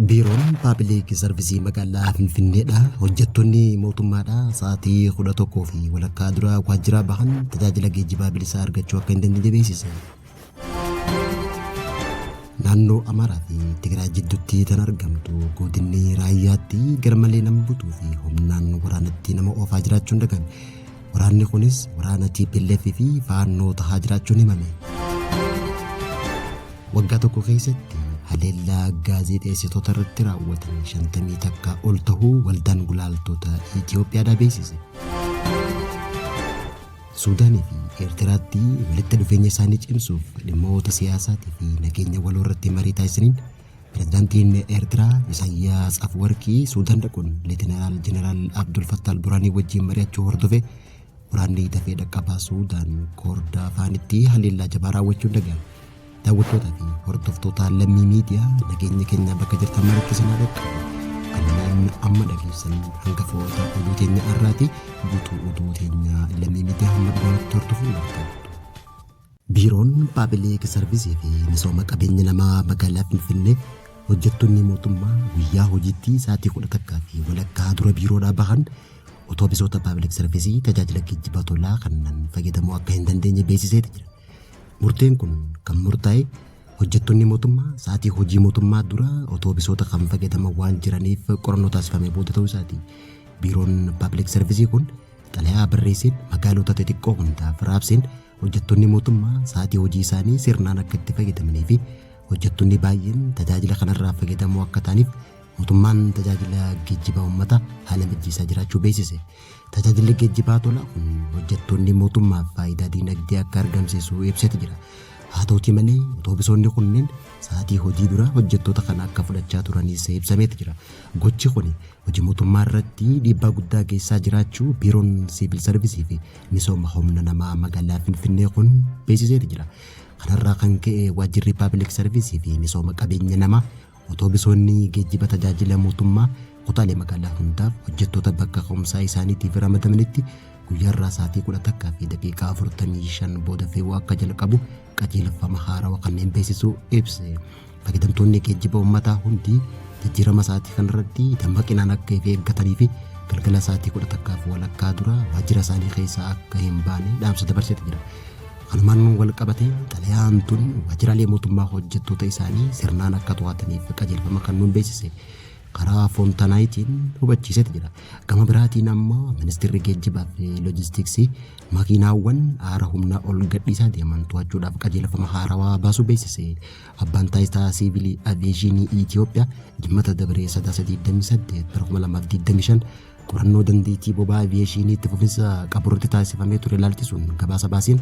Biiroon Paabliik Sarvisii magaalaa Finfinneedha. Hojjettoonni mootummaadha. Sa'aatii 11 fi walakkaa dura waajjira bahan tajaajila geejjibaa bilisaa argachuu akka hin dandeenye beeksise. Naannoo Amaaraa fi Tigraay jidduutti kan argamtu godinni raayyaatti garmalee nama butuu fi humnaan waraanatti nama oofaa jiraachuun dhagahame. Waraanni kunis waraana TPLF fi faannoo tahaa jiraachuun himame. Waggaa tokko keessatti haleellaa gaazexeessitoota irratti raawwatan 50 takka ol ta'uu waldaan gulaaltota Itoophiyaa beeksise. Suudaanii fi Eertiraatti walitti dhufeenya isaanii cimsuuf dhimmoota siyaasaatii fi nageenya waloo irratti marii taasisaniin pirezidaantiin Eertiraa Isaayyaas Afwerqii Suudaan dhaquun Leetinaal Jeneraal Abdul Fattah al-Burhaanii wajjin mari'achuu hordofee waraanni dafee dhaqqabaa Suudaan koordaa afaanitti haleellaa jabaa raawwachuun dhagahame. Daawwattoota fi hordoftoota lammii miidiyaa nageenya keenya bakka jirtan maratti isin dhaqqabu. Kanneen amma dhageessan hangafoota oduu teenya irraati guutuu oduu teenya lammii miidiyaa hamma dhumaatti hordofuun barbaadu. Biiroon Paabliik Sarvisii fi misooma qabeenya namaa magaalaa Finfinnee hojjettoonni mootummaa guyyaa hojiitti sa'aatii 11 fi walakkaa dura biiroodhaa bahan otoobisoota Paabliik Sarvisii tajaajila geejjibaa tolaa kanneen fayyadamuu akka hin dandeenye beeksisee jira. Murteen kun kan murtaa'e hojjettoonni mootummaa sa'aatii hojii mootummaa dura otoobisoota kan fayyadaman waan jiraniif qorannoo taasifamee booda ta'uu isaati. Biiroon Paabliik Sarvisii kun xalayaa barreesseen magaalota xixiqqoo hundaaf raabseen hojjettoonni mootummaa sa'aatii hojii isaanii sirnaan akka itti fayyadamanii fi hojjettoonni baay'een tajaajila kanarraa fayyadamuu akka ta'aniif mootummaan tajaajila geejjibaa uummataa haala mijeessaa jiraachuu beeksise. Tajaajilli geejjibaa tolaa kun hojjettoonni mootummaaf faayidaa dinagdee akka argamsiisu ibsee jira. Haa ta'uutii malee otoobisoonni kunneen sa'aatii hojii dura hojjettoota kana akka fudhachaa turanis ibsamee jira. Gochi kun hojii mootummaa irratti dhiibbaa guddaa geessaa jiraachuu biiroon Siivil Sarvisii fi misooma humna namaa magaalaa Finfinnee kun beeksisee jira. Kanarraa kan ka'e waajjirri Paabliik Sarvisii fi misooma qabeenya namaa otoobisoonni geejjiba tajaajila mootummaa kutaalee magaalaa hundaaf hojjettoota bakka ka'umsaa isaaniitiif ramadamanitti guyyaarraa sa'aatii 11 fi daqiiqaa 45 booda fe'uu akka jalqabu qajeelfama haarawaa kanneen beeksisuu ibse. Fayyadamtoonni geejjiba uummataa hundi jijjiirama sa'aatii kanarratti dammaqinaan akka eeggatanii fi galgala sa'aatii 11 fi walakkaa dura waajjira isaanii keessaa akka hin baane dhaamsa dabarsee jira. Kanumaan wal qabatee xalayaan tun waajjiraalee mootummaa hojjettoota isaanii sirnaan akka to'ataniif qajeelfama kennuun beeksise. Karaa Foontanaayitiin hubachiisee jira. Gama biraatiin ammoo ministeerri geejjibaa fi loojistiksii makiinaawwan aara humnaa ol gadhiisaa deeman to'achuudhaaf qajeelfama haarawaa baasuu beeksise. Abbaan taayitaa siivilii aviyeeshinii Itoophiyaa jimmata dabaree 328/2025 qorannoo dandeettii boba'aa aviyeeshinii itti fufinsa qaburratti taasifamee ture ilaalchisuun gabaasa baaseen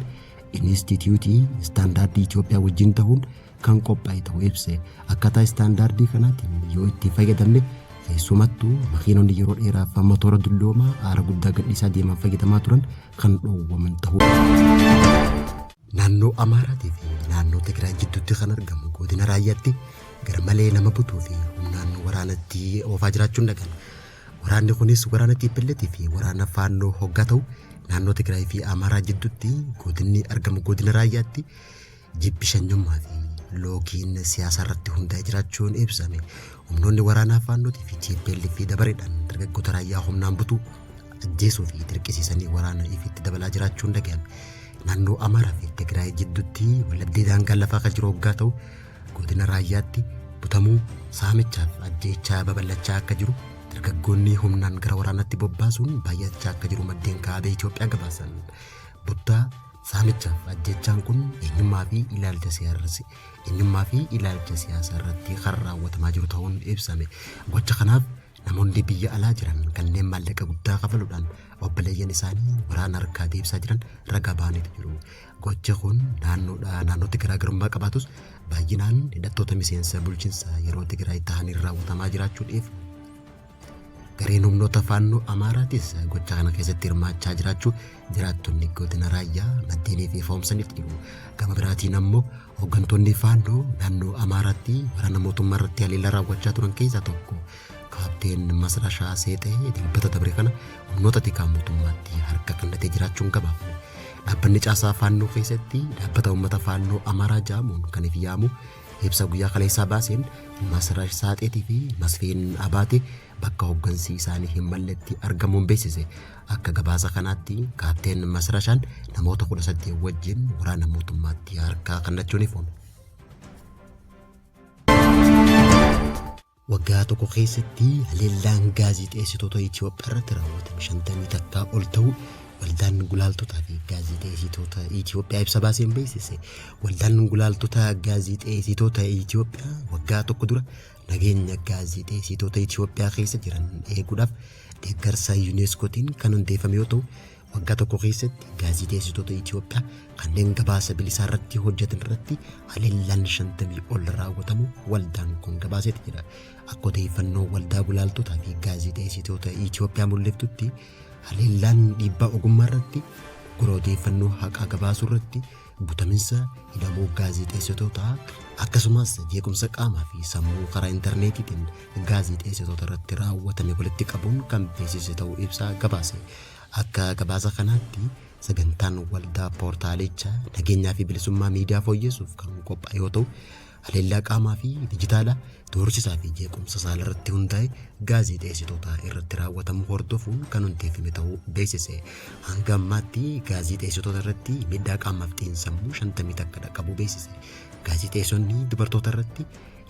Inistituutii Istaandaardii Itoophiyaa wajjin ta'uun kan qophaa'e ta'uu ibse. Akkaataa istaandaardii kanaatiin yoo itti fayyadamne keessumattuu makiinonni yeroo dheeraaf motora dulloomaa aara guddaa gadhiisaa deeman fayyadamaa turan kan dhoowwaman ta'uu. Naannoo Amaaraatii fi naannoo Tigraay jidduutti kan argamu godina raayyaatti garmalee nama butuu fi humnaan waraanatti oofaa jiraachuun dhagahame. Waraanni kunis waraana TPLF fi waraana faannoo hoggaa ta'u naannoo Tigraay fi Amaaraa jidduutti godinni argamu godina raayyaatti jibbi shanyummaa fi lookiin siyaasa irratti hundaa'ee jiraachuun ibsame. Humnoonni waraanaa faannootii fi TPLF dabareedhaan dargaggoota raayyaa humnaan butuu ajjeesuu fi dirqisiisanii waraana ifitti dabalaa jiraachuun dhagahame. Naannoo Amaaraa fi Tigraay jidduutti waldhabdee daangaa lafaa kan jiru hoggaa ta'u godina raayyaatti butamuu saamichaaf ajjeechaa babal'achaa akka jiru dargaggoonni humnaan gara waraanaatti bobbaasuun baay'achaa akka jiru maddeen kaabee Itoophiyaa gabaasan. Buttaa saamichaaf ajjeechaan kun eenyummaa fi ilaalcha siyaasaa irratti kan raawwatamaa jiru ta'uun ibsame. Gocha kanaaf namoonni biyya alaa jiran kanneen maallaqa guddaa kafaluudhaan obboleeyyan isaanii waraana harkaa deebisaa jiran ragaa bahaniitu jiru. Gochi kun naannootti garaagarummaa qabaatus baay'inaan hidhattoota miseensa bulchiinsa yeroo Tigraay ta'aniin raawwatamaa jiraachuun ibsa. Gareen humnoota faannoo Amaaraatis gocha kana keessatti hirmaachaa jiraachuu jiraattonni godina raayyaa maddeenii fi foomsaniif jiru. Gama biraatiin ammoo hooggantoonni faannoo naannoo Amaaraatti waraana mootummaa irratti haleellaa raawwachaa turan keessaa tokko kaapteen Masrashaa Seexee dilbata dabre kana humnoota tikaa mootummaatti harka kennatee jiraachuun gabaafamu. Dhaabbanni caasaa faannoo keessatti dhaabbata uummata faannoo Amaaraa jedhamuun kan yaamu ibsa guyyaa kaleessaa baaseen Masrash Saaxeetii fi Masfiin Abaatee bakka hooggansi isaanii hin malletti argamuun beeksise. Akka gabaasa kanaatti kaapteen Masrashaan namoota 18 wajjin waraana mootummaatti harkaa kennachuun ifoome. Waggaa tokko keessatti haleellaan gaazexeessitoota Itoophiyaa irratti raawwatame 50 takkaa ol ta'uu waldaan gulaaltotaa fi gaazexeessitoota Itoophiyaa ibsa baaseen beeksise. Waldaan gulaaltotaa gaazexeessitoota Itoophiyaa waggaa tokko dura nageenya gaazexeessitoota Itoophiyaa keessa jiran eeguudhaaf deeggarsa UNESCOtiin kan hundeeffame yoo ta'u, waggaa tokko keessatti gaazexeessitoota Itoophiyaa kanneen gabaasa bilisaa irratti hojjetan irratti haleellaan 50 ol raawwatamu waldaan kun gabaaseeti jira. Akka odeeffannoo waldaa gulaaltotaa fi gaazexeessitoota Itoophiyaa mul'iftutti haleellaan dhiibbaa ogummaa irratti gurra odeeffannoo haqaa gabaasuu irratti butaminsa hidhamuu gaazexeessitootaa akkasumas jeequmsa qaamaa fi sammuu karaa intarneetiitiin gaazexeessitoota irratti raawwatame walitti qabuun kan beeksise ta'uu ibsaa gabaase. Akka gabaasa kanaatti sagantaan waldaa poortaalichaa nageenyaa fi bilisummaa miidiyaa fooyyessuuf kan qophaa'e yoo ta'u, haleellaa qaamaa fi dijitaalaa doorsisaa fi jeequmsa saala irratti hundaa'e gaazexeessitoota irratti raawwatamu hordofuun kan hundeeffame ta'uu beeksise. Hanga ammaatti gaazexeessitoota irratti miidhaa qaamaaf xiinsammuu 50 takka dhaqqabuu beeksise. Gaazexeessonni dubartoota irratti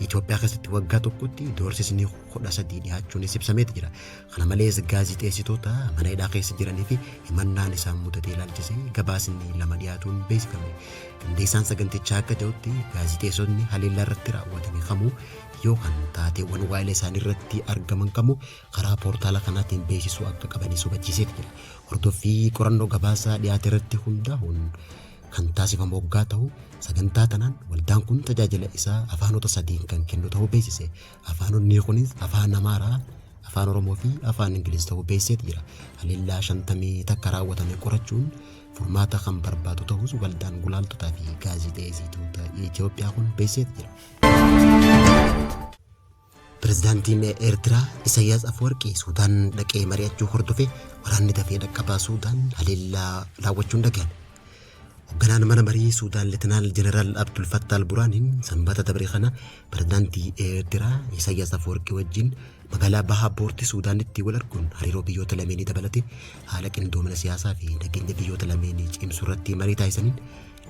Itoophiyaa keessatti waggaa tokkotti doorsisni 13 dhiyaachuunis ibsameeti jira. Kana malees gaazexeessitoota mana hidhaa keessa jiranii fi himannaan isaan mudatee ilaalchisee gabaasni 2 dhiyaatuun beeksifame. Qindeessaan sagantichaa akka jedhutti gaazexeessonni haleellaa irratti raawwatame kamuu yookaan taateewwan waa'ee isaanii irratti argaman kamuu karaa poortaala kanaatiin beeksisuu akka qabanis hubachiiseeti jira. Hordoffii qorannoo gabaasaa dhiyaate irratti hundaa'uun kan taasifamu waggaa ta'u sagantaa tanaan waldaan kun tajaajila isaa afaanota 3 kan kennu ta'uu beeksise. Afaanonni kunis afaan Amaaraa, afaan Oromoo fi afaan Ingiliz ta'uu beeksiseeti jira. Haleellaa 50 takka raawwatame qorachuun furmaata kan barbaadu ta'us waldaan gulaaltotaa fi gaazexeessitoota Itoophiyaa kun beeksiseeti jira. Pirezidaantiin Eertiraa Isaayyaas Afwerqii Suudaan dhaqee mari'achuu hordofee waraanni dafee dhaqqabaa Suudaan haleellaa raawwachuun dhaga'an. Hoogganaan mana marii Suudaan Leetinaal Jeneraal Abdul Fattah al-Buraaniin sanbata dabree kana pirezidaantii Eertiraa Isaayyaas Afwerqii wajjin magaalaa Bahaa Boortii Suudaanitti wal arguun hariiroo biyyoota lameenii dabalatee haala qindoomina siyaasaa fi nageenya biyyoota lameenii cimsuu irratti marii taasisaniin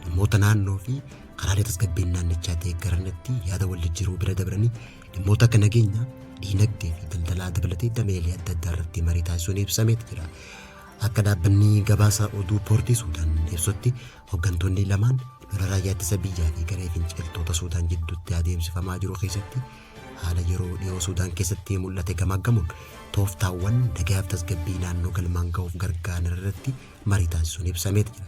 dhimmoota naannoo fi karaalee tasgabbiin naannichaa deeggaranitti yaada wal jijjiiruu bira dabranii dhimmoota akka nageenyaa, diinagdee fi daldalaa dabalatee dameelee adda addaa irratti marii taasisuun ibsameeti jira. Akka dhaabbanni gabaasa oduu Poortii Suudaan ibsutti hooggantoonni lamaan lola raayyaa ittisa biyyaa fi garee finciltoota Suudaan jidduutti adeemsifamaa jiru keessatti haala yeroo dhiyoo Suudaan keessatti mul'ate gamaaggamuun tooftaawwan nagaaf tasgabbii naannoo galmaan ga'uuf gargaaran irratti marii taasisuun ibsameeti jira.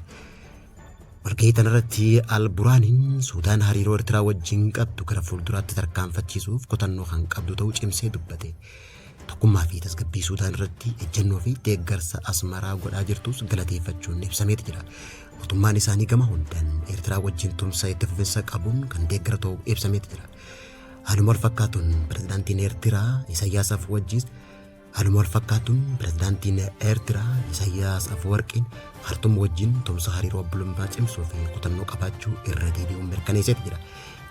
Walgahii kanarratti al-Buraaniin Suudaan hariiroo Eertiraa wajjin qabdu gara fuulduraatti tarkaanfachiisuuf kutannoo kan qabdu ta'uu cimsee dubbate. Tokkummaa fi tasgabbii Suudaan irratti ejjennoo fi deeggarsa Asmaraa godhaa jirtus galateeffachuun ibsameeti jira. Mootummaan isaanii gama hundaan Eertiraa wajjin tumsa itti fufinsa qabuun kan deeggara ta'uu ibsameeti jira. Haaluma wal fakkaatuun pirezidaantiin Eertiraa Isaayyaas Afwerqiin Khartoum wajjin tumsa hariiroo obbolummaa cimsuu fi kutannoo qabaachuu irra deebi'uun mirkaneesseeti jira.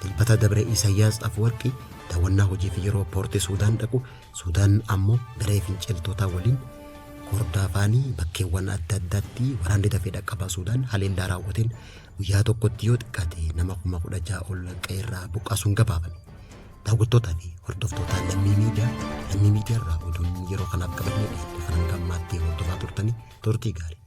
Dilbata dabre Isaayyaas Afwerqii daawwannaa hojii fi yeroo poortii Suudaan dhaqu Suudaan ammoo garee finciltootaa waliin hordofaanii bakkeewwan adda addaatti waraanni dafee dhaqqabaa Suudaan haleellaa raawwateen guyyaa tokkotti yoo xiqqaate nama 16,000 ol qe'eerraa buqqaasuun gabaafame. Daawwattootaa fi hordoftoota lammii miidiyaa irraa oduun yeroo kanaaf qabannee kan hanga ammaatti hordofaa turtanii turtii gaarii.